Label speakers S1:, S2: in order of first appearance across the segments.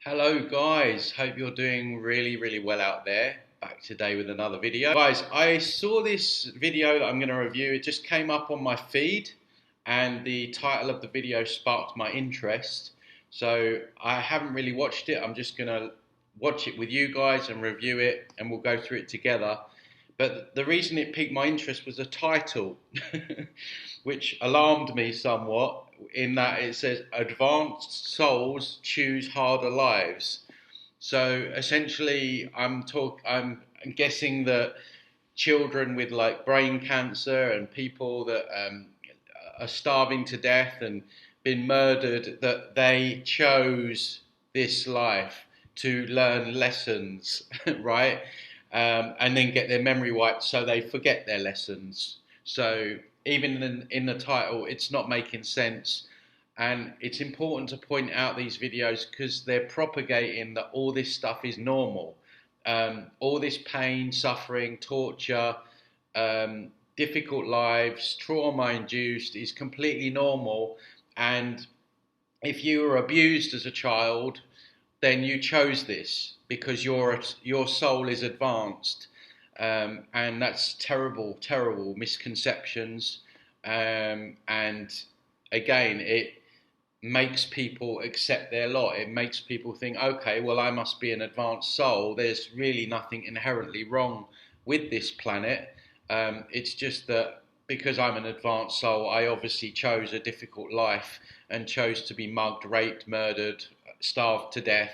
S1: Hello guys, hope you're doing really well out there. Back today with another video. Guys, I saw this video that I'm going to review. It just came up on my feed and the title of the video sparked my interest. So I haven't really watched it. I'm just going to watch it with you guys and review it and we'll go through it together. But the reason it piqued my interest was the title, which alarmed me somewhat, in that it says "Advanced Souls Choose Harder Lives." So essentially, I'm guessing that children with like brain cancer and people that are starving to death and been murdered, that they chose this life to learn lessons, right? And then get their memory wiped so they forget their lessons. So even in the title, it's not making sense. And it's important to point out these videos because they're propagating that all this stuff is normal. All this pain, suffering, torture, difficult lives, trauma induced is completely normal. And if you were abused as a child, then you chose this because your soul is advanced, and that's terrible misconceptions. And again, it makes people accept their lot. It makes people think, okay, well, I must be an advanced soul. There's really nothing inherently wrong with this planet. It's just that because I'm an advanced soul, I obviously chose a difficult life and chose to be mugged, raped, murdered, starved to death,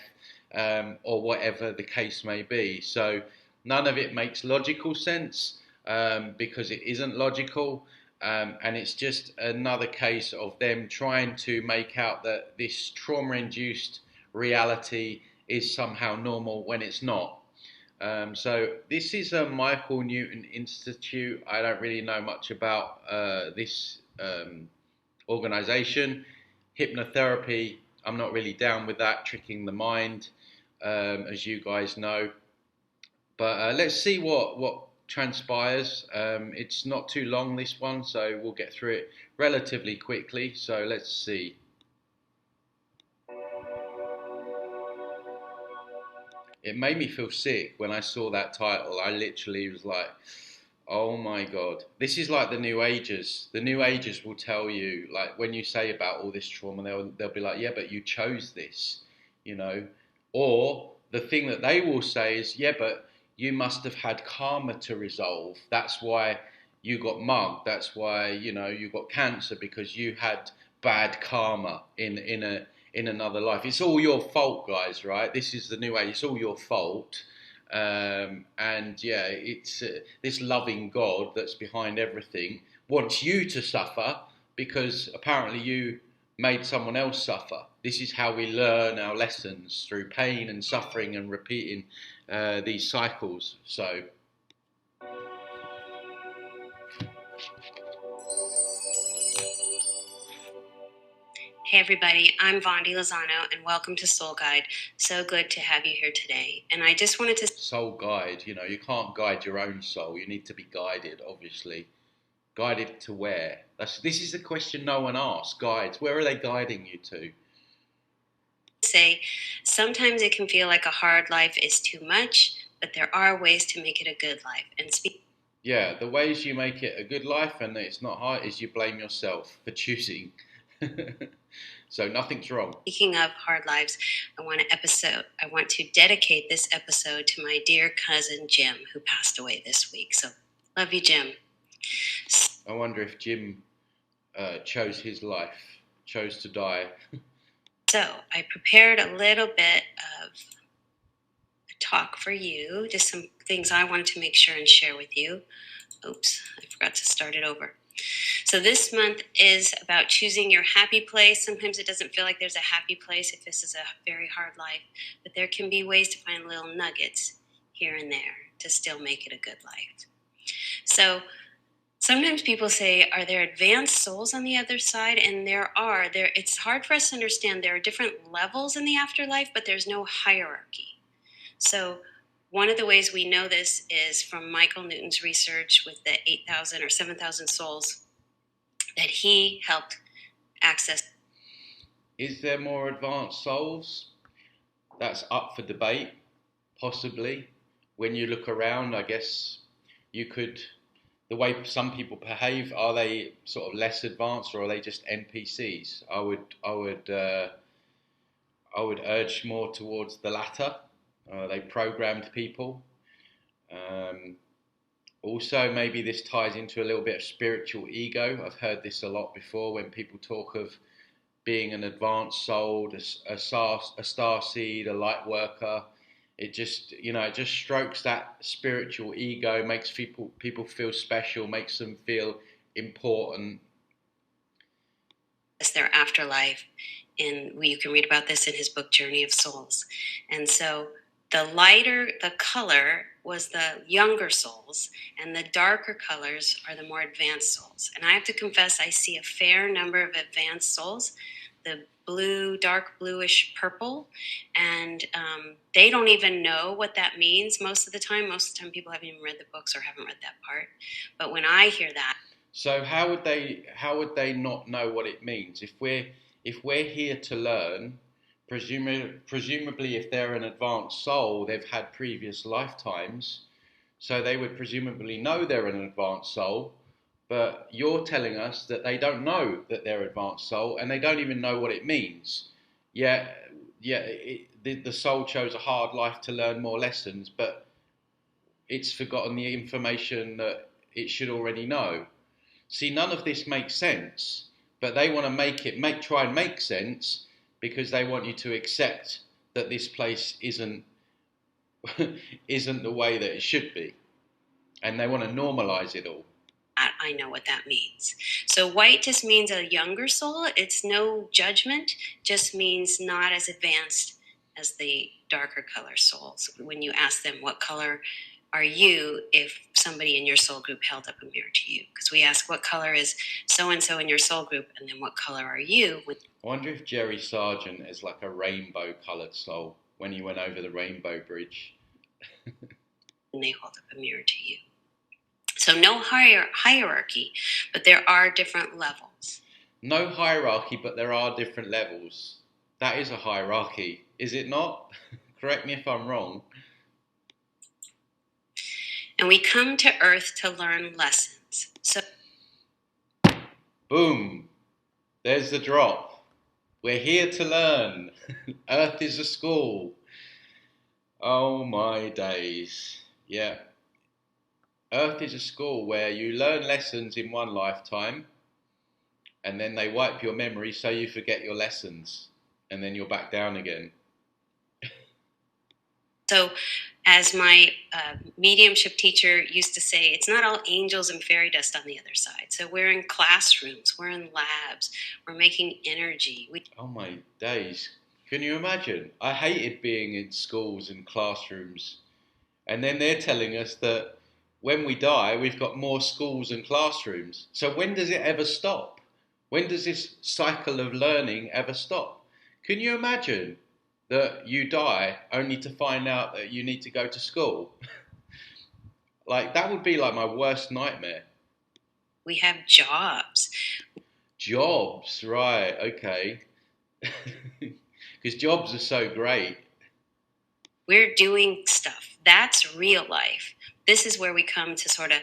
S1: or whatever the case may be. So none of it makes logical sense, because it isn't logical. And it's just another case of them trying to make out that this trauma induced reality is somehow normal when it's not. So this is a Michael Newton Institute. I don't really know much about this organization. Hypnotherapy, I'm not really down with that, tricking the mind, as you guys know. But let's see what transpires. It's not too long, this one, so we'll get through it relatively quickly. So let's see. It made me feel sick when I saw that title. I literally was like, oh my God. This is like the New Agers. The New Agers will tell you, like, when you say about all this trauma, they'll be like, yeah, but you chose this, you know. Or the thing that they will say is, yeah, but you must have had karma to resolve. That's why you got mugged. That's why, you got cancer because you had bad karma in another life. It's all your fault, guys, right? This is the new age. It's all your fault. And yeah, it's this loving God that's behind everything wants you to suffer because apparently you made someone else suffer. This is how we learn our lessons, through pain and suffering and repeating these cycles. So
S2: Hey everybody, I'm Vondi Lozano and welcome to Soul Guide. So good to have you here today. And I just wanted to...
S1: Soul guide, you can't guide your own soul. You need to be guided, obviously. Guided to where? This is the question no one asks. Guides, where are they guiding you to?
S2: say sometimes it can feel like a hard life is too much, but there are ways to make it a good life. And
S1: Yeah, the ways you make it a good life and it's not hard is you blame yourself for choosing. So nothing's wrong.
S2: speaking of hard lives, I want to dedicate this episode to my dear cousin Jim, who passed away this week. So love you, Jim.
S1: I wonder if Jim chose his life, chose to die.
S2: So I prepared a little bit of a talk for you, just some things I wanted to make sure and share with you. Oops, I forgot to start it over. So this month is about choosing your happy place. Sometimes it doesn't feel like there's a happy place if this is a very hard life, but there can be ways to find little nuggets here and there to still make it a good life. So sometimes people say, are there advanced souls on the other side? And there are. It's hard for us to understand. There are different levels in the afterlife, but there's no hierarchy. So one of the ways we know this is from Michael Newton's research with the 8,000 or 7,000 souls that he helped access.
S1: Is there more advanced souls? That's up for debate, possibly. When you look around, I guess you could, the way some people behave, are they sort of less advanced or are they just NPCs? I would urge more towards the latter. They programmed people. Um, Also, maybe this ties into a little bit of spiritual ego. I've heard this a lot before when people talk of being an advanced soul, a star seed, a light worker. It just, it just strokes that spiritual ego, makes people feel special, makes them feel important.
S2: It's their afterlife, and you can read about this in his book Journey of Souls. And so the lighter the color was the younger souls, and the darker colors are the more advanced souls. And I have to confess, I see a fair number of advanced souls, the blue, dark bluish purple, and they don't even know what that means most of the time. Most of the time people haven't even read the books or haven't read that part. But when I hear that,
S1: so how would they not know what it means if we're here to learn? Presumably, if they're an advanced soul, they've had previous lifetimes, so they would presumably know they're an advanced soul. But you're telling us that they don't know that they're advanced soul, and they don't even know what it means. Yeah, yeah. The soul chose a hard life to learn more lessons, but it's forgotten the information that it should already know. See, none of this makes sense, but they want to try and make sense because they want you to accept that this place isn't isn't the way that it should be, and they want to normalize it all.
S2: I know what that means. So white just means a younger soul. It's no judgment, just means not as advanced as the darker color souls. When you ask them what color are you, if somebody in your soul group held up a mirror to you, because we ask what color is so and so in your soul group, and then what color are you?
S1: I wonder if Jerry Sargent is like a rainbow coloured soul when he went over the Rainbow Bridge.
S2: And they hold up a mirror to you. So no hierarchy, but there are different levels.
S1: No hierarchy, but there are different levels. That is a hierarchy, is it not? Correct me if I'm wrong.
S2: And we come to Earth to learn lessons. So,
S1: boom, there's the drop. We're here to learn. Earth is a school. Oh my days. Yeah. Earth is a school where you learn lessons in one lifetime, and then they wipe your memory so you forget your lessons, and then you're back down again.
S2: So, as my mediumship teacher used to say, it's not all angels and fairy dust on the other side. So we're in classrooms, we're in labs, we're making energy.
S1: Oh my days. Can you imagine? I hated being in schools and classrooms. And then they're telling us that when we die, we've got more schools and classrooms. So when does it ever stop? When does this cycle of learning ever stop? Can you imagine that you die only to find out that you need to go to school? Like, that would be like my worst nightmare.
S2: We have jobs.
S1: Jobs, right, okay. Because jobs are so great.
S2: We're doing stuff. That's real life. This is where we come to sort of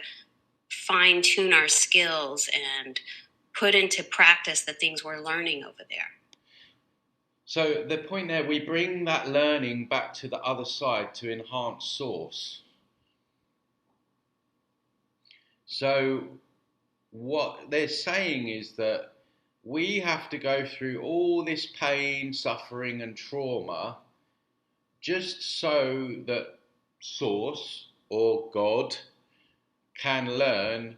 S2: fine tune our skills and put into practice the things we're learning over there.
S1: So the point there, we bring that learning back to the other side to enhance source. So what they're saying is that we have to go through all this pain, suffering, and trauma just so that source or God can learn,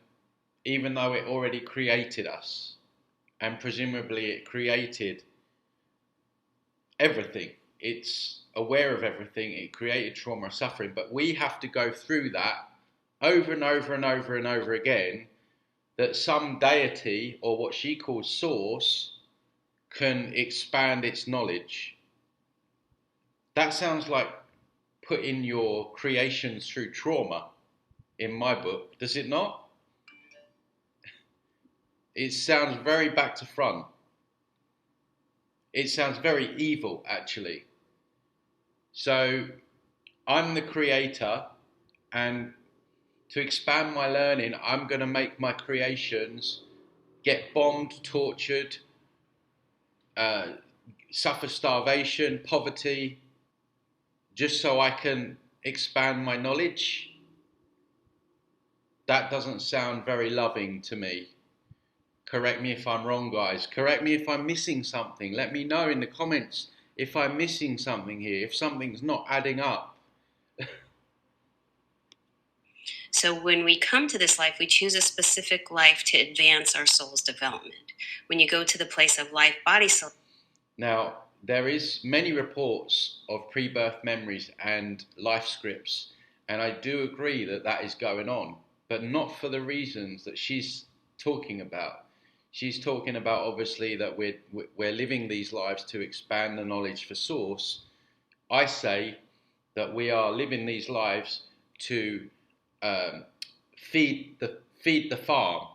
S1: even though it already created us. And presumably it created everything. It's aware of everything. It created trauma or suffering, but we have to go through that over and over and over and over again, that some deity, or what she calls source, can expand its knowledge. That sounds like putting your creations through trauma in my book, does it not? It sounds very back to front. It sounds very evil, actually. So I'm the creator, and to expand my learning, I'm going to make my creations get bombed, tortured, uh, suffer starvation, poverty, just so I can expand my knowledge. That doesn't sound very loving to me. Correct me if I'm wrong, guys. Correct me if I'm missing something. Let me know in the comments if I'm missing something here, if something's not adding up.
S2: So when we come to this life, we choose a specific life to advance our soul's development. When you go to the place of life, body, soul.
S1: Now, there is many reports of pre-birth memories and life scripts, and I do agree that that is going on, but not for the reasons that she's talking about. She's talking about obviously that we're living these lives to expand the knowledge for source. I say that we are living these lives to um, feed the farm,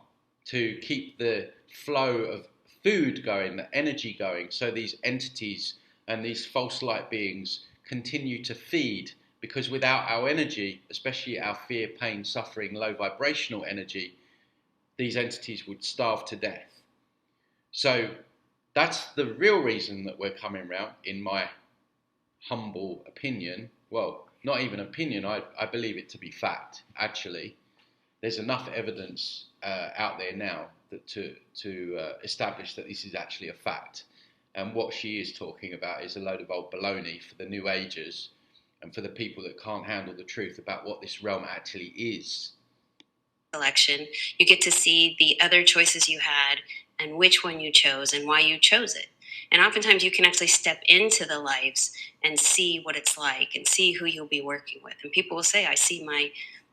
S1: to keep the flow of food going, the energy going, so these entities and these false light beings continue to feed. Because without our energy, especially our fear, pain, suffering, low vibrational energy, these entities would starve to death. So that's the real reason that we're coming around, in my humble opinion. Well, not even opinion, I believe it to be fact, actually. There's enough evidence out there now that to establish that this is actually a fact. And what she is talking about is a load of old baloney for the New Agers and for the people that can't handle the truth about what this realm actually is.
S2: Selection, you get to see the other choices you had and which one you chose and why you chose it. And oftentimes you can actually step into the lives and see what it's like and see who you'll be working with. And people will say, I see my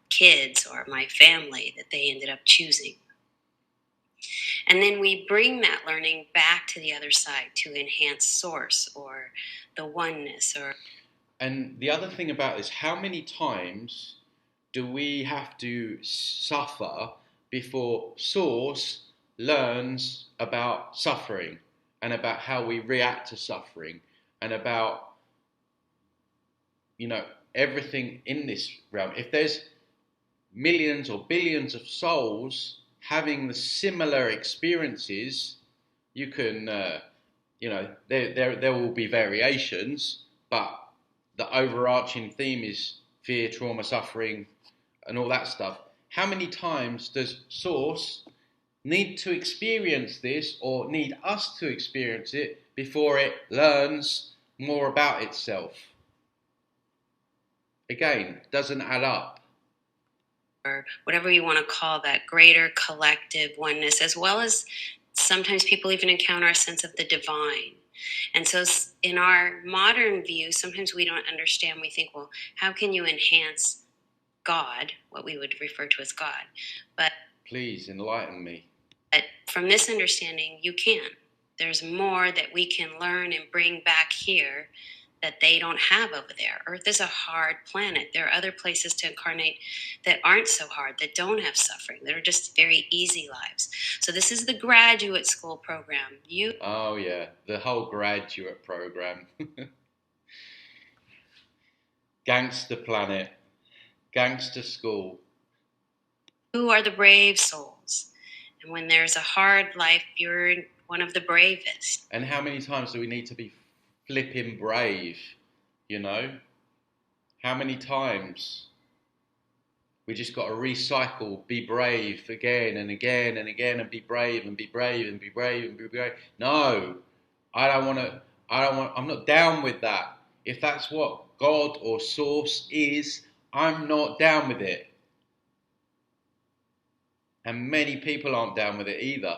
S2: kids or my family that they ended up choosing. And then we bring that learning back to the other side to enhance source or the oneness.
S1: And the other thing about this, how many times do we have to suffer before source learns about suffering and about how we react to suffering and about, everything in this realm? If there's millions or billions of souls having the similar experiences, you can, there will be variations, but the overarching theme is fear, trauma, suffering, and all that stuff. How many times does Source need to experience this, or need us to experience it, before it learns more about itself? Again, doesn't add up.
S2: Or whatever you want to call that greater collective oneness, as well as sometimes people even encounter a sense of the divine. And so in our modern view, sometimes we don't understand. We think, well, how can you enhance God, what we would refer to as God? But
S1: please enlighten me.
S2: But from this understanding, you can. There's more that we can learn and bring back here that they don't have over there. Earth is a hard planet. There are other places to incarnate that aren't so hard, that don't have suffering, that are just very easy lives. So this is the graduate school program.
S1: Oh yeah, the whole graduate program. Gangster planet, gangster school.
S2: Who are the brave souls? And when there's a hard life, you're one of the bravest.
S1: And how many times do we need to be flipping brave, How many times? We just got to recycle, be brave again and again and again, and be brave and be brave and be brave and be brave. No, I'm not down with that. If that's what God or Source is, I'm not down with it. And many people aren't down with it either.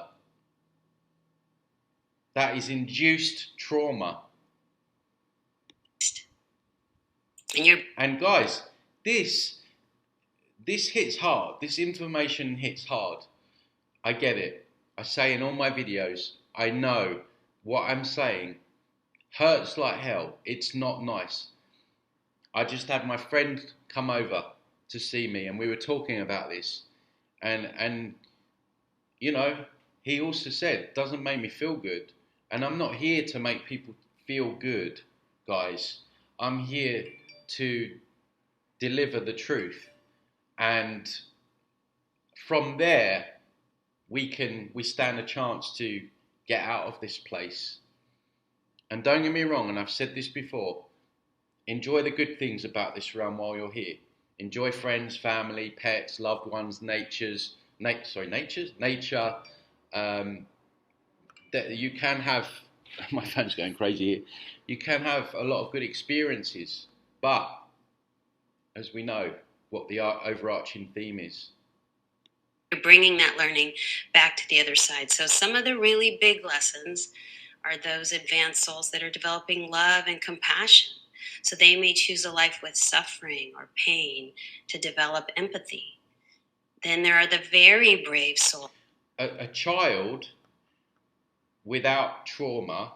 S1: That is induced trauma. And guys, this hits hard. This information hits hard. I get it. I say in all my videos, I know what I'm saying hurts like hell. It's not nice. I just had my friend come over to see me, and we were talking about this, and he also said, doesn't make me feel good. And I'm not here to make people feel good, guys. I'm here to deliver the truth. And from there, we stand a chance to get out of this place. And don't get me wrong, and I've said this before, enjoy the good things about this realm while you're here. Enjoy friends, family, pets, loved ones, nature. That you can have. My phone's going crazy here. You can have a lot of good experiences, but as we know, what the overarching theme is.
S2: You're bringing that learning back to the other side. So some of the really big lessons are those advanced souls that are developing love and compassion. So they may choose a life with suffering or pain to develop empathy. Then there are the very brave souls.
S1: A child without trauma,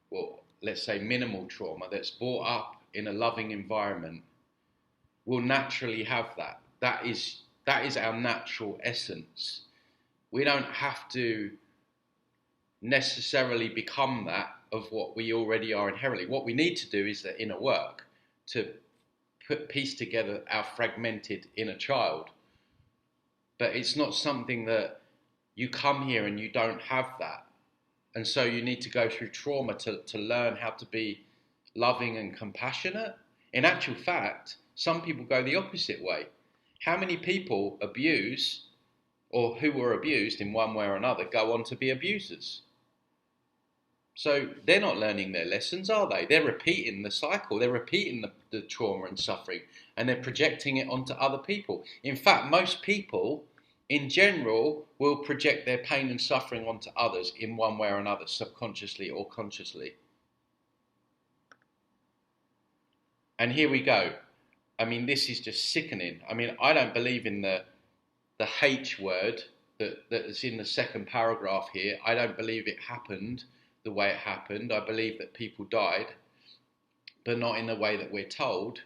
S1: or let's say minimal trauma, that's brought up in a loving environment, will naturally have that. That is our natural essence. We don't have to necessarily become that of what we already are inherently. What we need to do is the inner work to piece together our fragmented inner child. But it's not something that you come here and you don't have that. And so you need to go through trauma to learn how to be loving and compassionate. In actual fact, some people go the opposite way. How many people abuse, or who were abused in one way or another, go on to be abusers? So they're not learning their lessons, are they? They're repeating the cycle. They're repeating the trauma and suffering, and they're projecting it onto other people. In fact, most people, in general, will project their pain and suffering onto others in one way or another, subconsciously or consciously. And here we go. I mean, this is just sickening. I mean, I don't believe in the H word that is in the second paragraph here. I don't believe it happened the way it happened. I believe that people died, but not in the way that we're told.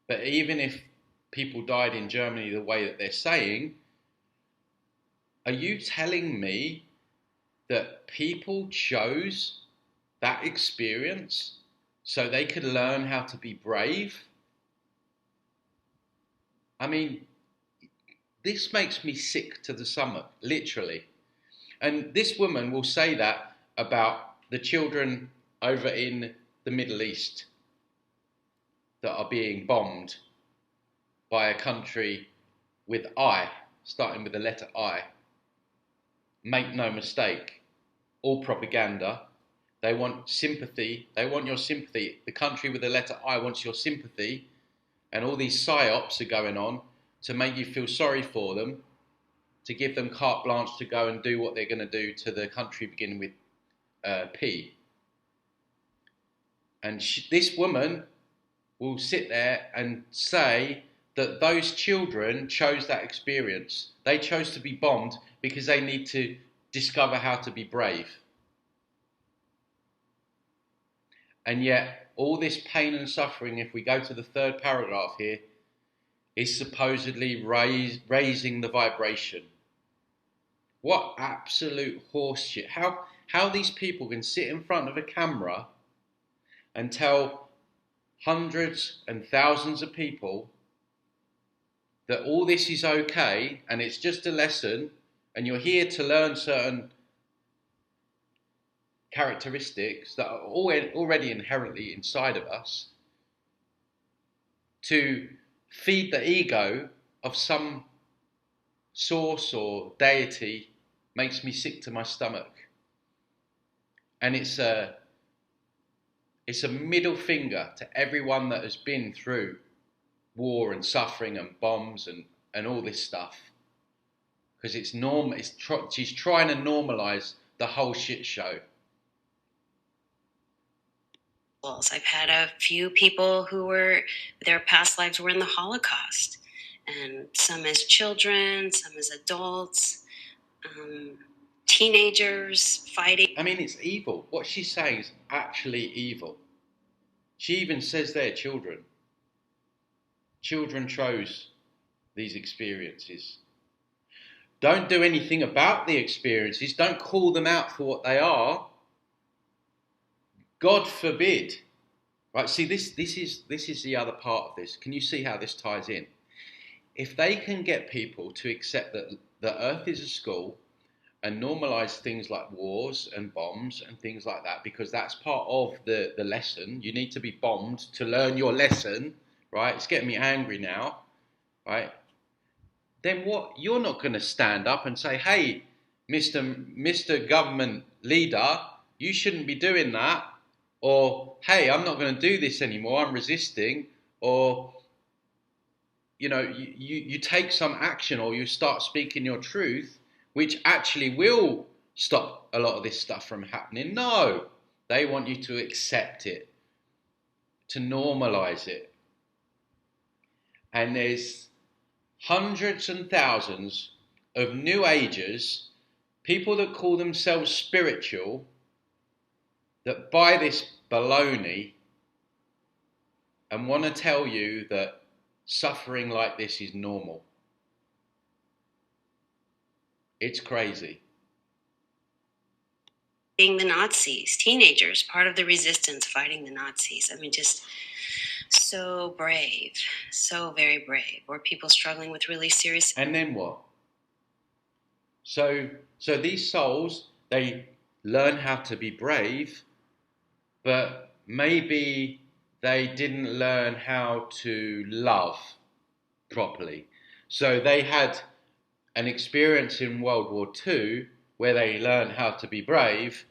S1: But even if people died in Germany the way that they're saying, are you telling me that people chose that experience so they could learn how to be brave? I mean, this makes me sick to the stomach, literally. And this woman will say that about the children over in the Middle East that are being bombed by a country with I, starting with the letter I. Make no mistake, all propaganda. They want sympathy. They want your sympathy. The country with the letter I wants your sympathy, and all these psyops are going on to make you feel sorry for them, to give them carte blanche to go and do what they're going to do to the country beginning with P. And this woman will sit there and say that those children chose that experience. They chose to be bombed because they need to discover how to be brave. And yet, all this pain and suffering, if we go to the third paragraph here, is supposedly raising the vibration. What absolute horseshit. How these people can sit in front of a camera and tell hundreds and thousands of people that all this is okay and it's just a lesson and you're here to learn certain characteristics that are already inherently inside of us, to feed the ego of some source or deity, makes me sick to my stomach. And it's a middle finger to everyone that has been through war and suffering and bombs and all this stuff. Because it's normal. She's trying to normalize the whole shit show.
S2: I've had a few people who their past lives were in the Holocaust, and some as children, some as adults, teenagers fighting.
S1: I mean, it's evil. What she's saying is actually evil. She even says there, children. Children chose these experiences. Don't do anything about the experiences. Don't call them out for what they are. God forbid Right, see, this is the other part of this. Can you see how this ties in? If they can get people to accept that the Earth is a school and normalize things like wars and bombs and things like that, because that's part of the lesson. You need to be bombed to learn your lesson, right? It's getting me angry now, right? Then what? You're not going to stand up and say, hey, Mr. Government Leader, you shouldn't be doing that. Or, hey, I'm not going to do this anymore, I'm resisting. Or, you take some action or you start speaking your truth, which actually will stop a lot of this stuff from happening. No, they want you to accept it, to normalize it. And there's hundreds and thousands of New Agers, people that call themselves spiritual, that buy this baloney and want to tell you that suffering like this is normal. It's crazy.
S2: Being the Nazis, teenagers, part of the resistance fighting the Nazis. I mean, just so brave, so very brave. Or people struggling with really serious.
S1: And then what? So these souls, they learn how to be brave, but maybe they didn't learn how to love properly. So they had an experience in World War II where they learned how to be brave,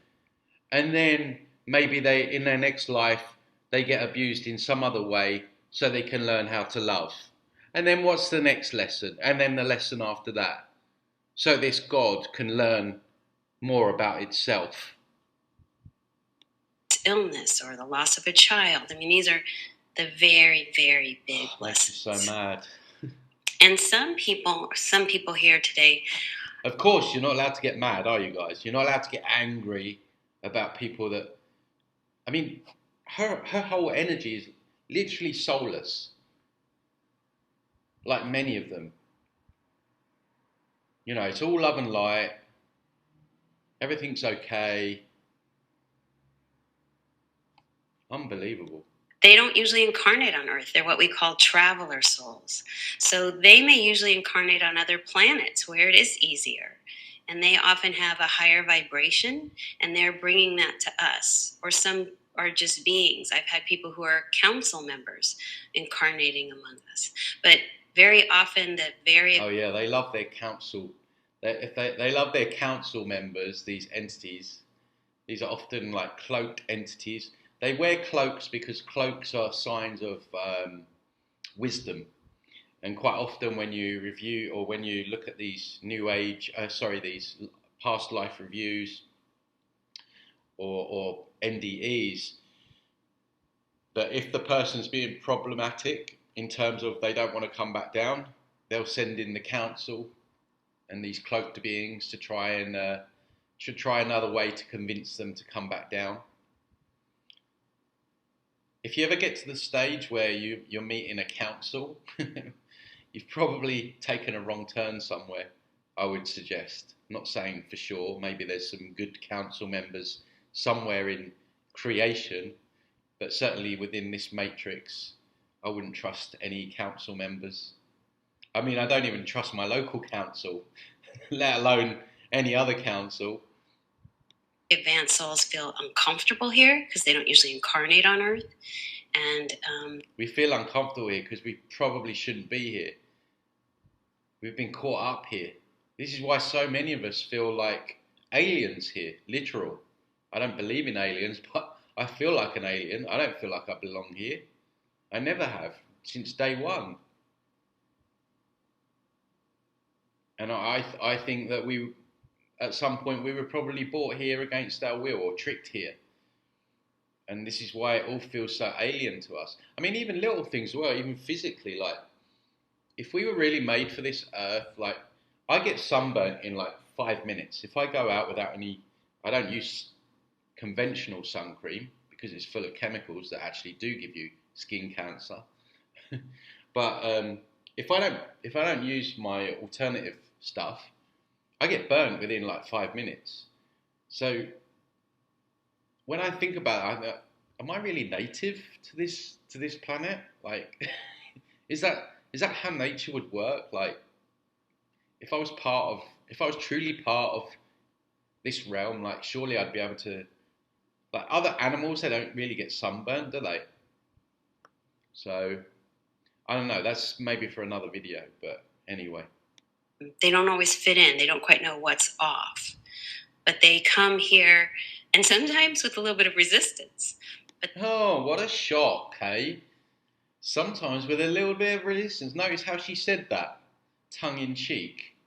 S1: and then maybe they, in their next life, they get abused in some other way so they can learn how to love. And then what's the next lesson? And then the lesson after that. So this God can learn more about itself.
S2: Illness or the loss of a child. I mean, these are the very, very big lessons.
S1: Makes you so mad.
S2: And some people here today.
S1: Of course, you're not allowed to get mad, are you guys? You're not allowed to get angry about people that. I mean, her whole energy is literally soulless, like many of them. It's all love and light. Everything's okay. Unbelievable.
S2: They don't usually incarnate on Earth. They're what we call traveler souls. So they may usually incarnate on other planets where it is easier. And they often have a higher vibration, and they're bringing that to us. Or some are just beings. I've had people who are council members incarnating among us. But very often
S1: Oh yeah, they love their council. They love their council members, these entities. These are often like cloaked entities. They wear cloaks because cloaks are signs of wisdom. And quite often when you review or when you look at these these past life reviews or NDEs, that if the person's being problematic in terms of they don't want to come back down, they'll send in the council and these cloaked beings to try another way to convince them to come back down. If you ever get to the stage where you're meeting a council, you've probably taken a wrong turn somewhere, I would suggest. I'm not saying for sure, maybe there's some good council members somewhere in creation, but certainly within this matrix, I wouldn't trust any council members. I mean, I don't even trust my local council, let alone any other council.
S2: Advanced souls feel uncomfortable here because they don't usually incarnate on Earth. And
S1: we feel uncomfortable here because we probably shouldn't be here. We've been caught up here. This is why so many of us feel like aliens here, literal. I don't believe in aliens, but I feel like an alien. I don't feel like I belong here. I never have, since day one. And I think that at some point we were probably brought here against our will or tricked here. And this is why it all feels so alien to us. I mean, even little things were, even physically, like, if we were really made for this earth, like, I get sunburnt in like 5 minutes. If I go out without I don't use conventional sun cream because it's full of chemicals that actually do give you skin cancer. But if I don't use my alternative stuff, I get burnt within like 5 minutes. So when I think about it, am I really native to this planet? Like, is that how nature would work? Like, if I was truly part of this realm, like surely I'd be able to. Like other animals, they don't really get sunburned, do they? So I don't know. That's maybe for another video, but anyway.
S2: They don't always fit in. They don't quite know what's off. But they come here, and sometimes with a little bit of resistance. But
S1: Oh, what a shock, hey? Sometimes with a little bit of resistance. Notice how she said that, tongue in cheek.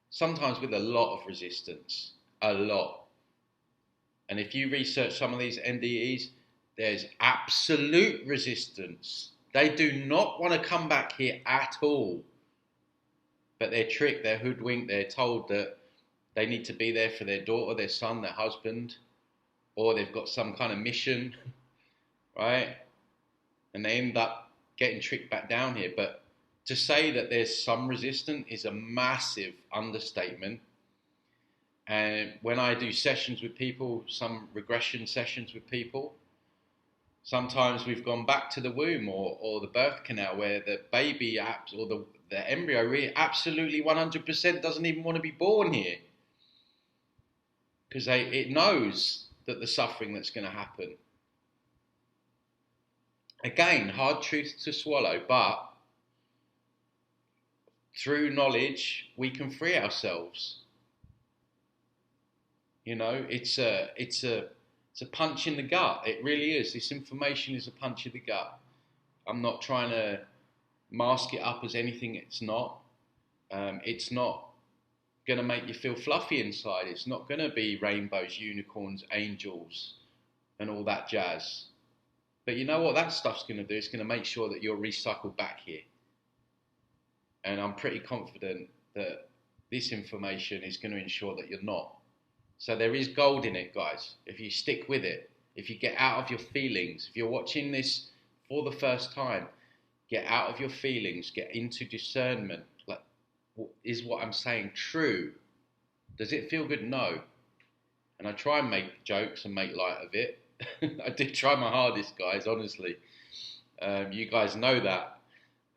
S1: Sometimes with a lot of resistance. A lot. And if you research some of these NDEs, there's absolute resistance. They do not want to come back here at all. But they're tricked, they're hoodwinked, they're told that they need to be there for their daughter, their son, their husband, or they've got some kind of mission, right? And they end up getting tricked back down here. But to say that there's some resistance is a massive understatement. And when I do sessions with people, some regression sessions with people, sometimes we've gone back to the womb or the birth canal where the baby or the embryo really absolutely 100% doesn't even want to be born here because it knows that the suffering that's going to happen. Again, hard truth to swallow, but through knowledge we can free ourselves. You know, it's a punch in the gut. It really is. This information is a punch in the gut. I'm not trying to mask it up as anything it's not. It's not going to make you feel fluffy inside. It's not going to be rainbows, unicorns, angels, and all that jazz. But you know what that stuff's going to do? It's going to make sure that you're recycled back here. And I'm pretty confident that this information is going to ensure that you're not. So there is gold in it, guys. If you stick with it, if you get out of your feelings, if you're watching this for the first time, get out of your feelings, get into discernment. Like, is what I'm saying true? Does it feel good? No. And I try and make jokes and make light of it. I did try my hardest, guys, honestly. You guys know that.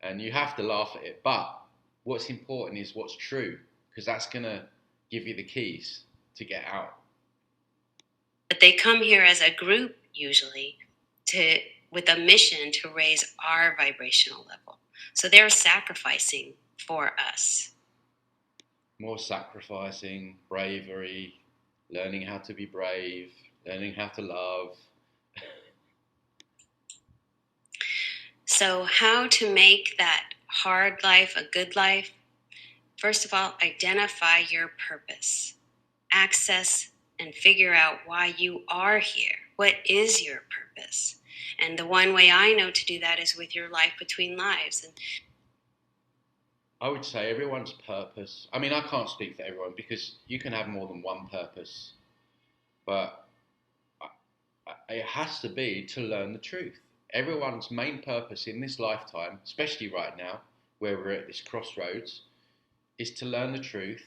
S1: And you have to laugh at it. But what's important is what's true, because that's going to give you the keys to get out.
S2: But they come here as a group usually with a mission to raise our vibrational level. So they're sacrificing for us.
S1: More sacrificing, bravery, learning how to be brave, learning how to love.
S2: So how to make that hard life a good life? First of all, identify your purpose. Access and figure out why you are here. What is your purpose? And the one way I know to do that is with your life between lives. And
S1: I would say everyone's purpose. I mean, I can't speak for everyone because you can have more than one purpose. But it has to be to learn the truth. Everyone's main purpose in this lifetime, especially right now, where we're at this crossroads, is to learn the truth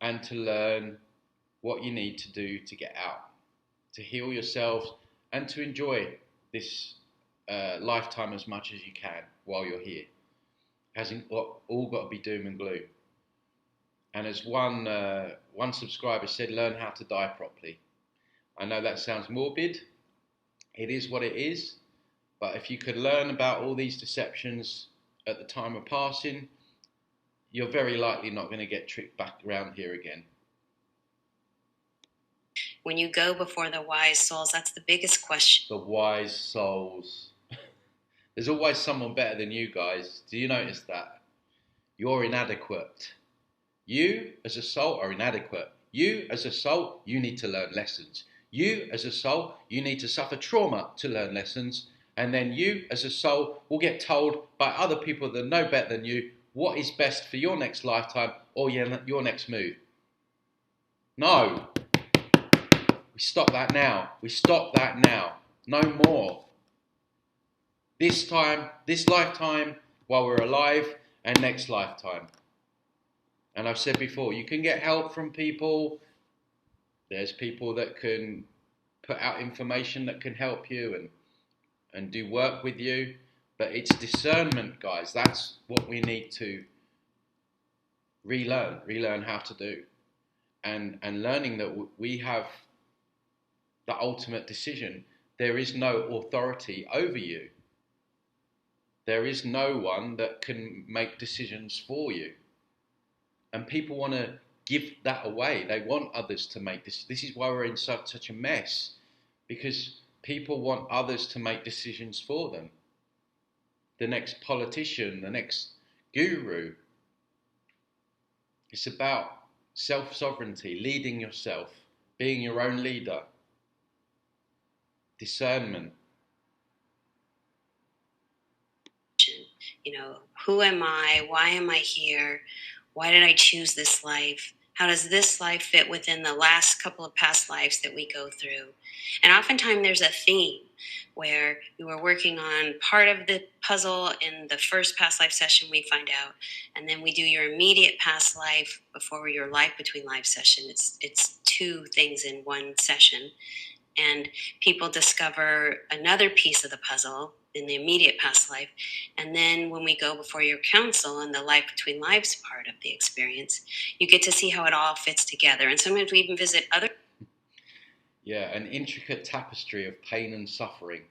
S1: and to learn what you need to do to get out, to heal yourselves and to enjoy this lifetime as much as you can while you're here. Hasn't all got to be doom and gloom. And as one subscriber said, learn how to die properly. I know that sounds morbid. It is what it is. But if you could learn about all these deceptions at the time of passing, you're very likely not going to get tricked back around here again.
S2: When you go before the wise souls, that's the biggest question.
S1: The wise souls. There's always someone better than you guys. Do you notice that? You're inadequate. You as a soul are inadequate. You as a soul, you need to learn lessons. You as a soul, you need to suffer trauma to learn lessons. And then you as a soul will get told by other people that know better than you what is best for your next lifetime or your next move. No. We stop that now. We stop that now. No more. This time, this lifetime, while we're alive, and next lifetime. And I've said before, you can get help from people. There's people that can put out information that can help you and do work with you. But it's discernment, guys. That's what we need to relearn how to do. And learning that we have the ultimate decision. There is no authority over you. There is no one that can make decisions for you. And people want to give that away. They want others to make this. This is why we're in such a mess, because people want others to make decisions for them. The next politician, the next guru. It's about self-sovereignty, leading yourself, being your own leader, discernment.
S2: You know, who am I? Why am I here? Why did I choose this life? How does this life fit within the last couple of past lives that we go through? And oftentimes there's a theme where you were working on part of the puzzle in the first past life session, we find out, and then we do your immediate past life before your life between life session. It's two things in one session. And people discover another piece of the puzzle in the immediate past life. And then when we go before your council in the life between lives part of the experience, you get to see how it all fits together. And sometimes we even visit other...
S1: Yeah, an intricate tapestry of pain and suffering.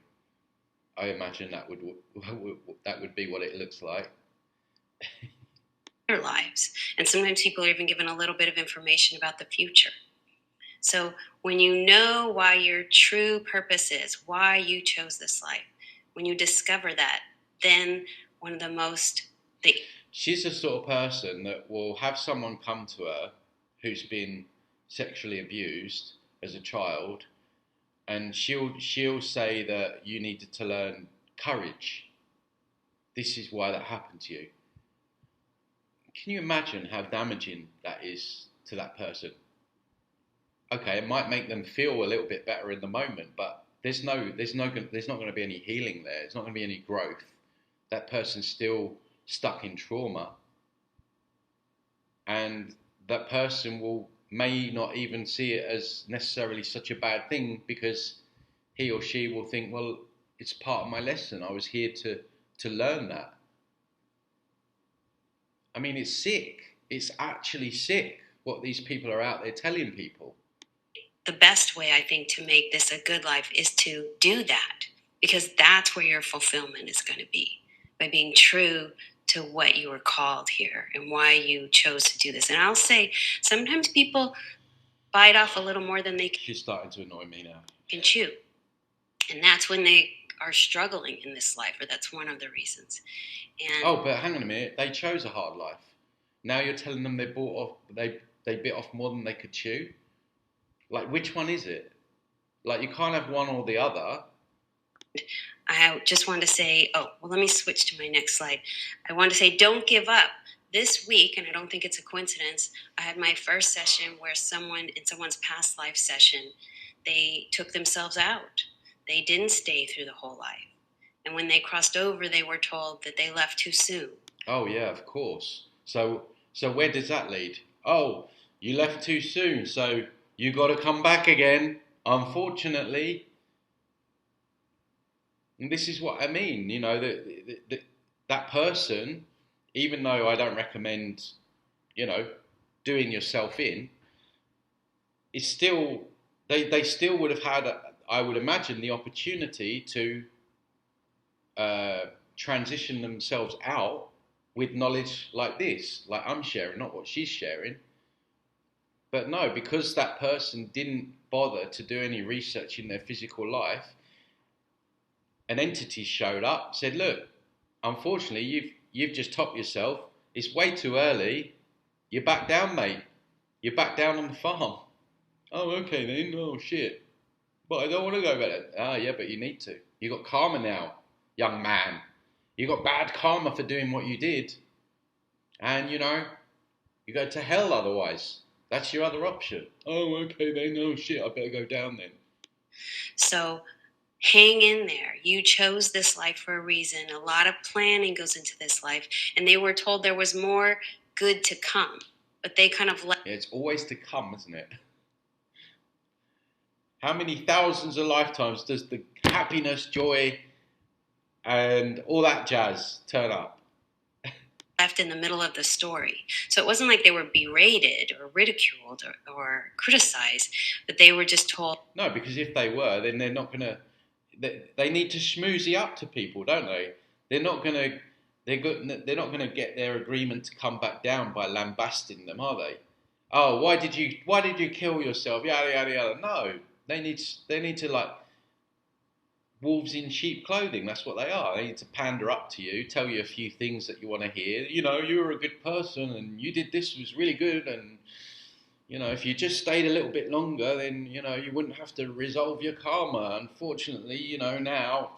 S1: I imagine that would be what it looks like.
S2: Their lives. And sometimes people are even given a little bit of information about the future. So when you know why your true purpose is, why you chose this life, when you discover that, then one of the most...
S1: She's the sort of person that will have someone come to her who's been sexually abused as a child, and she'll say that you needed to learn courage. This is why that happened to you. Can you imagine how damaging that is to that person? Okay, it might make them feel a little bit better in the moment, but there's not going to be any healing there. There's not going to be any growth. That person's still stuck in trauma, and that person may not even see it as necessarily such a bad thing, because he or she will think, well, it's part of my lesson. I was here to learn that. I mean, it's sick. It's actually sick what these people are out there telling people.
S2: The best way, I think, to make this a good life is to do that, because that's where your fulfillment is going to be, by being true to what you were called here and why you chose to do this. And I'll say, sometimes people bite off a little more than they can.
S1: She's starting to annoy me now.
S2: Can chew. And that's when they are struggling in this life, or that's one of the reasons. And
S1: oh, but hang on a minute. They chose a hard life. Now you're telling them they bit off more than they could chew? Like, which one is it? Like, you can't have one or the other.
S2: I just wanted to say, let me switch to my next slide. I wanted to say, don't give up. This week, and I don't think it's a coincidence, I had my first session where in someone's past life session, they took themselves out. They didn't stay through the whole life. And when they crossed over, they were told that they left too soon.
S1: Oh, yeah, of course. So where does that lead? Oh, you left too soon, so you got to come back again, unfortunately. And this is what I mean, you know, that person, even though I don't recommend, you know, doing yourself in, it's still, they still would have had, I would imagine, the opportunity to transition themselves out with knowledge like this, like I'm sharing, not what she's sharing. But no, because that person didn't bother to do any research in their physical life, an entity showed up, said, look, unfortunately, you've just topped yourself. It's way too early. You're back down, mate. You're back down on the farm. Oh, okay then. Oh, shit. But I don't want to go back there. Ah, yeah, but you need to. You got karma now, young man. You got bad karma for doing what you did. And, you know, you go to hell otherwise. That's your other option. Oh, okay then. Oh, shit, I better go down then.
S2: So hang in there. You chose this life for a reason. A lot of planning goes into this life. And they were told there was more good to come. But they kind of
S1: Yeah, it's always to come, isn't it? How many thousands of lifetimes does the happiness, joy, and all that jazz turn up?
S2: Left in the middle of the story. So it wasn't like they were berated or ridiculed or criticized, but they were just told.
S1: No, because if they were, then they're not going to. They need to schmoozy up to people, don't they? They're not going to. They're not going to get their agreement to come back down by lambasting them, are they? Oh, why did you kill yourself? Yada yada yada. No, they need to like wolves in sheep clothing. That's what they are. They need to pander up to you, tell you a few things that you want to hear. You know, you were a good person and you did this was really good. And, you know, if you just stayed a little bit longer, then, you know, you wouldn't have to resolve your karma. Unfortunately, you know, now,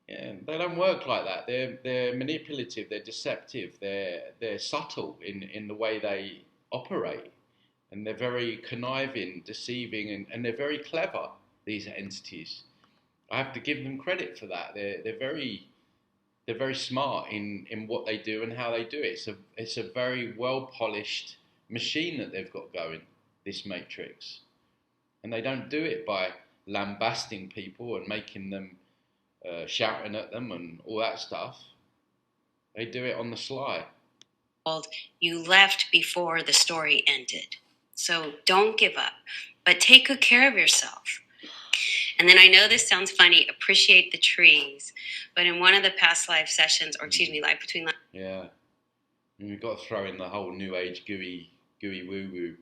S1: yeah, they don't work like that. They're manipulative, they're deceptive, they're subtle in the way they operate. And they're very conniving, deceiving, and they're very clever, these entities. I have to give them credit for that. They're very smart in what they do and how they do it. It's a very well polished machine that they've got going, this matrix, and they don't do it by lambasting people and making them shouting at them and all that stuff. They do it on the sly.
S2: You left before the story ended, so don't give up, but take good care of yourself. And then I know this sounds funny, appreciate the trees. But in one of the past live sessions, or excuse me, live between live.
S1: Yeah. And we've got to throw in the whole new age gooey woo woo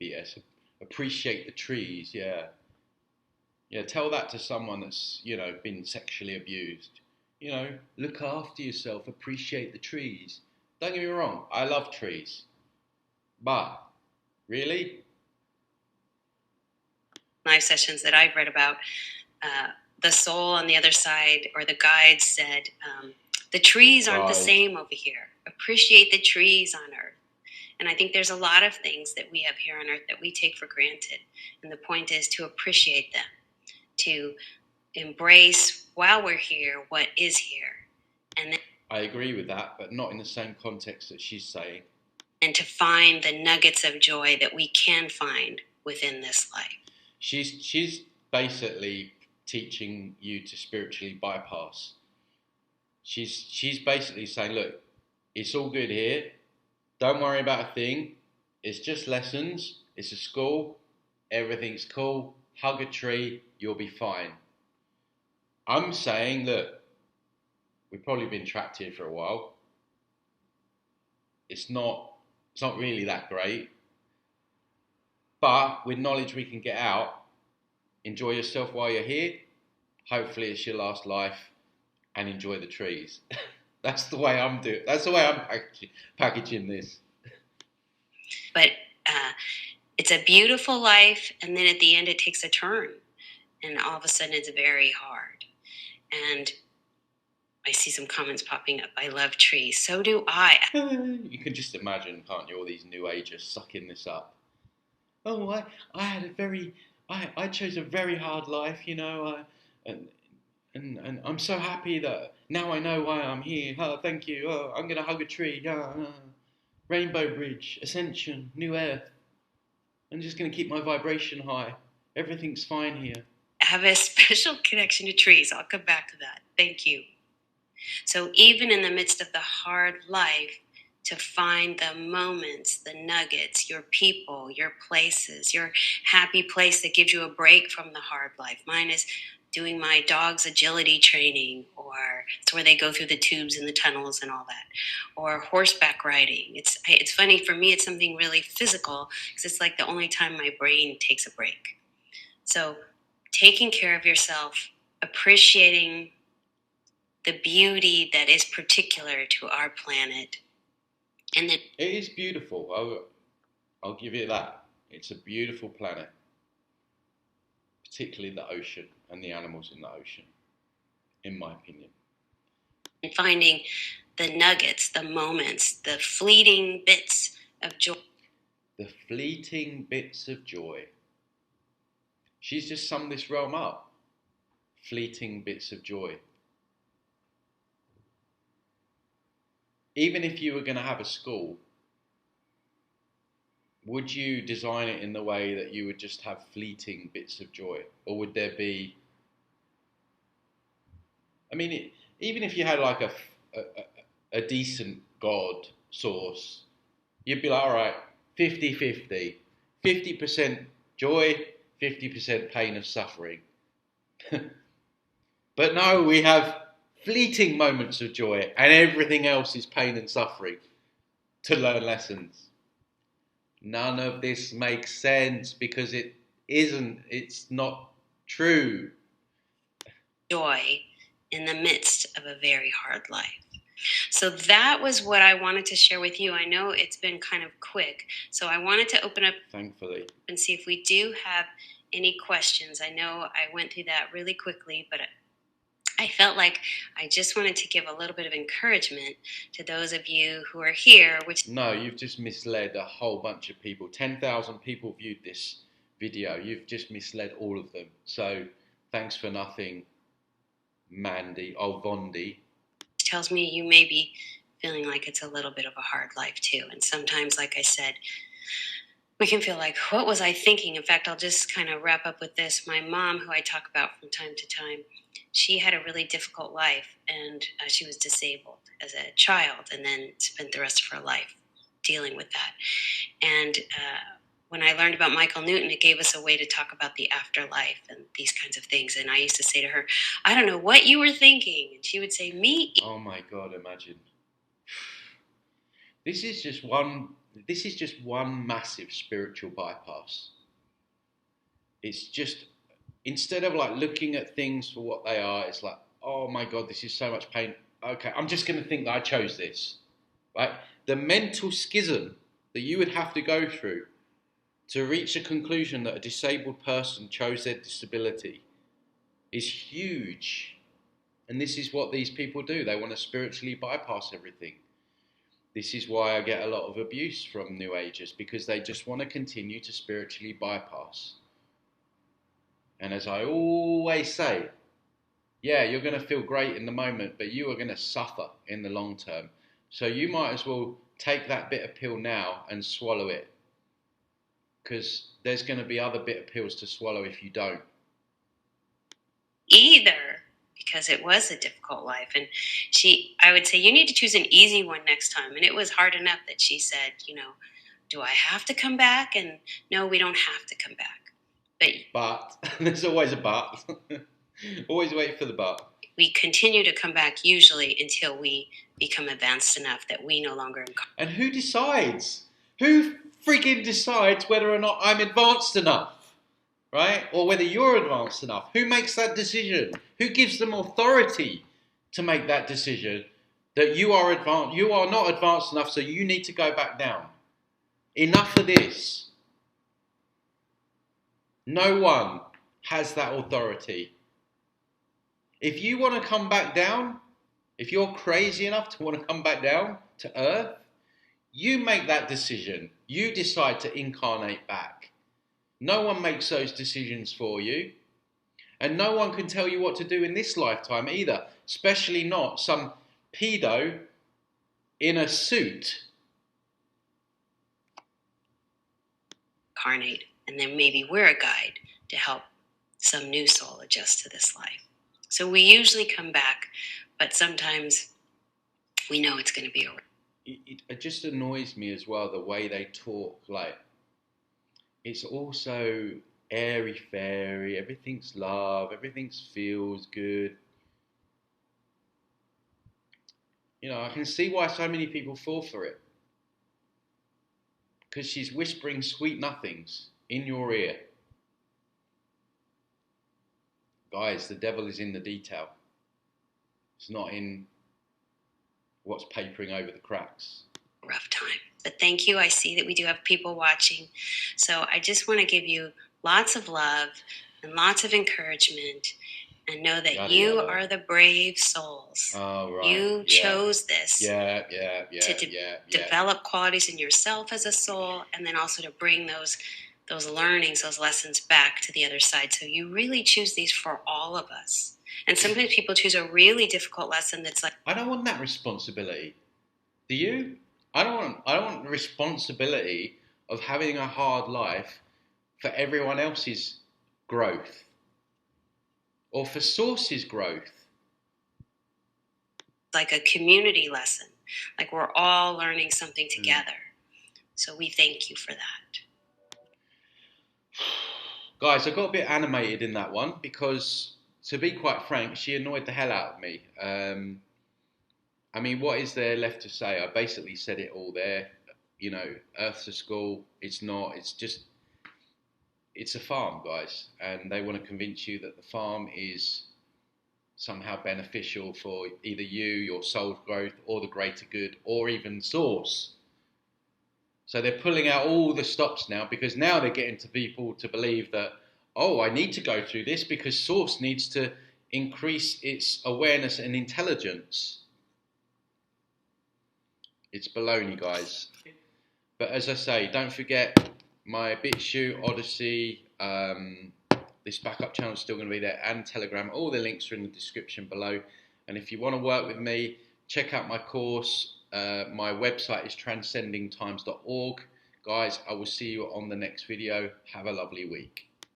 S1: BS. Appreciate the trees, yeah. Yeah, tell that to someone that's, you know, been sexually abused. You know, look after yourself, appreciate the trees. Don't get me wrong, I love trees. But, really?
S2: Live sessions that I've read about, the soul on the other side or the guides said, the trees aren't the same over here. Appreciate the trees on earth. And I think there's a lot of things that we have here on earth that we take for granted. And the point is to appreciate them, to embrace while we're here what is here. And then,
S1: I agree with that, but not in the same context that she's saying.
S2: And to find the nuggets of joy that we can find within this life.
S1: She's basically teaching you to spiritually bypass. She's basically saying, look, it's all good here. Don't worry about a thing. It's just lessons. It's a school. Everything's cool. Hug a tree. You'll be fine. I'm saying, look, we've probably been trapped here for a while. It's not really that great. But with knowledge we can get out, enjoy yourself while you're here. Hopefully it's your last life and enjoy the trees. That's the way I'm doing. That's the way I'm packaging this.
S2: But it's a beautiful life, and then at the end it takes a turn. And all of a sudden it's very hard. And I see some comments popping up. I love trees. So do I.
S1: You can just imagine, can't you, all these new agers sucking this up. Oh, I had a very, I chose a very hard life, you know, and I'm so happy that now I know why I'm here. Oh, thank you. Oh, I'm going to hug a tree. Rainbow Bridge, Ascension, New Earth. I'm just going to keep my vibration high. Everything's fine here.
S2: I have a special connection to trees. I'll come back to that. Thank you. So even in the midst of the hard life, to find the moments, the nuggets, your people, your places, your happy place that gives you a break from the hard life. Mine is doing my dog's agility training, or it's where they go through the tubes and the tunnels and all that, or horseback riding. It's funny, for me it's something really physical because it's like the only time my brain takes a break. So taking care of yourself, appreciating the beauty that is particular to our planet. And then
S1: it is beautiful. I'll give you that. It's a beautiful planet, particularly the ocean and the animals in the ocean, in my opinion.
S2: And finding the nuggets, the moments, the fleeting bits of joy.
S1: The fleeting bits of joy. She's just summed this realm up. Fleeting bits of joy. Even if you were going to have a school would you design it in the way that you would just have fleeting bits of joy? Or would there be, I mean, even if you had like a decent God source, you'd be like, all right, 50-50, 50% joy, 50% pain of suffering. But no, we have fleeting moments of joy and everything else is pain and suffering to learn lessons. None of this makes sense because it isn't, it's not true.
S2: Joy in the midst of a very hard life. So that was what I wanted to share with you. I know it's been kind of quick, so I wanted to open up,
S1: thankfully,
S2: and see if we do have any questions. I know I went through that really quickly, but I felt like I just wanted to give a little bit of encouragement to those of you who are here.
S1: No, you've just misled a whole bunch of people. 10,000 people viewed this video. You've just misled all of them. So thanks for nothing, Mandy. Oh, Vondi.
S2: Tells me you may be feeling like it's a little bit of a hard life too. And sometimes, like I said, we can feel like, what was I thinking? In fact, I'll just kind of wrap up with this. My mom, who I talk about from time to time, she had a really difficult life, and she was disabled as a child and then spent the rest of her life dealing with that. And when I learned about Michael Newton, it gave us a way to talk about the afterlife and these kinds of things. And I used to say to her, I don't know what you were thinking. And she would say, me.
S1: Oh my God, imagine. This is just one massive spiritual bypass. It's just, instead of like looking at things for what they are, it's like, oh my God, this is so much pain. Okay, I'm just going to think that I chose this. Right? The mental schism that you would have to go through to reach a conclusion that a disabled person chose their disability is huge. And this is what these people do. They want to spiritually bypass everything. This is why I get a lot of abuse from New Agers, because they just want to continue to spiritually bypass. And as I always say, yeah, you're going to feel great in the moment, but you are going to suffer in the long term. So you might as well take that bitter pill now and swallow it, because there's going to be other bitter pills to swallow if you don't.
S2: Either, because it was a difficult life. And I would say, you need to choose an easy one next time. And it was hard enough that she said, do I have to come back? And no, we don't have to come back.
S1: But there's always a but. Always wait for the but.
S2: We continue to come back usually until we become advanced enough that we no longer.
S1: And who decides? Who freaking decides whether or not I'm advanced enough? Right? Or whether you're advanced enough? Who makes that decision? Who gives them authority to make that decision that you are advanced? You are not advanced enough, so you need to go back down. Enough of this. No one has that authority. If you want to come back down, if you're crazy enough to want to come back down to earth, you make that decision. You decide to incarnate back. No one makes those decisions for you. And no one can tell you what to do in this lifetime either, especially not some pedo in a suit.
S2: Incarnate, and then maybe we're a guide to help some new soul adjust to this life. So we usually come back, but sometimes we know it's going to be
S1: it just annoys me as well, the way they talk. Like, it's also airy-fairy, everything's love, everything feels good. I can see why so many people fall for it. Because she's whispering sweet nothings in your ear. Guys, the devil is in the detail. It's not in what's papering over the cracks.
S2: Rough time. But thank you. I see that we do have people watching. So I just want to give you lots of love and lots of encouragement, and know that you are the brave souls.
S1: Oh, right.
S2: You chose this
S1: to
S2: develop qualities in yourself as a soul, and then also to bring those learnings, those lessons back to the other side. So you really choose these for all of us. And sometimes people choose a really difficult lesson that's like,
S1: I don't want that responsibility. Do you? I don't want the responsibility of having a hard life for everyone else's growth or for Source's growth.
S2: Like a community lesson, like we're all learning something together. So we thank you for that.
S1: Guys, I got a bit animated in that one because, to be quite frank, she annoyed the hell out of me. I mean, what is there left to say? I basically said it all there. You know, Earth's a school. It's not. It's just, it's a farm, guys. And they want to convince you that the farm is somehow beneficial for either you, your soul's growth, or the greater good, or even Source. So they're pulling out all the stops now because now they're getting to people to believe that, oh, I need to go through this because Source needs to increase its awareness and intelligence. It's baloney, guys. But as I say, don't forget my BitChute, Odyssey, this backup channel is still going to be there, and Telegram. All the links are in the description below. And if you want to work with me, check out my course. My website is transcendingtimes.org. Guys, I will see you on the next video. Have a lovely week.